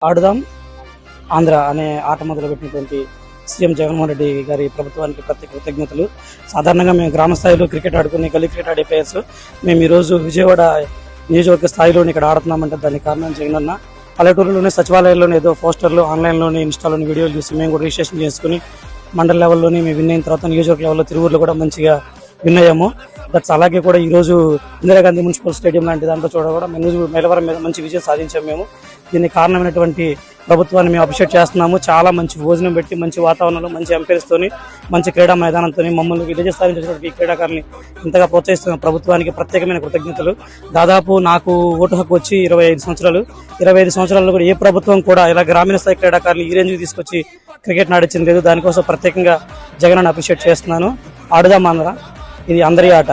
ఆడుదాం ఆంధ్ర అనే ఆట మొదలుపెట్టినటువంటి సీఎం జగన్మోహన్ రెడ్డి గారి ప్రభుత్వానికి ప్రత్యేక కృతజ్ఞతలు. సాధారణంగా మేము గ్రామ స్థాయిలో క్రికెట్ ఆడుకుని గల్లీ క్రికెట్ ఆడే ప్లేయర్స్ మేము ఈరోజు విజయవాడ నియోజకవర్గ స్థాయిలోని ఇక్కడ ఆడుతున్నామంటే దానికి కారణం జగన్ అన్న. పల్లెటూరులోనే సచివాలయాల్లోనే ఏదో పోస్టర్లు ఆన్లైన్లోనే ఇన్స్టాలోని వీడియోలు చూసి మేము కూడా రిజిస్ట్రేషన్ చేసుకుని మండల లెవెల్లోనే మేము విన్ అయిన తర్వాత నియోజకవర్గ లెవెల్లో తిరువురులో కూడా మంచిగా విన్ అయ్యాము. దట్స్ అలాగే కూడా ఈరోజు ఇందిరాగాంధీ మున్సిపల్ స్టేడియం లాంటి దాంట్లో కూడా మేము మైలవరం మీద మంచి విజయం సాధించాము. మేము దీనికి కారణమైనటువంటి ప్రభుత్వాన్ని మేము అప్రిషియేట్ చేస్తున్నాము. చాలా మంచి భోజనం పెట్టి మంచి వాతావరణంలో మంచి ఎంపైర్స్తోని మంచి క్రీడా మైదానంతో మమ్మల్ని విజయం సాధించినటువంటి ఈ క్రీడాకారుని ఇంతగా ప్రోత్సహిస్తున్న ప్రభుత్వానికి ప్రత్యేకమైన కృతజ్ఞతలు. దాదాపు నాకు ఓటు హక్కు వచ్చి 25 సంవత్సరాలు. 25 సంవత్సరాల్లో కూడా ఏ ప్రభుత్వం కూడా ఇలా గ్రామీణ స్థాయి క్రీడాకారులు ఈ రేంజ్కి తీసుకొచ్చి క్రికెట్ ఆడించింది లేదు. దానికోసం ప్రత్యేకంగా జగన్ అప్రిషియేట్ చేస్తున్నాను. ఆడుదాం ఆంధ్ర, ఇది అందరి ఆట.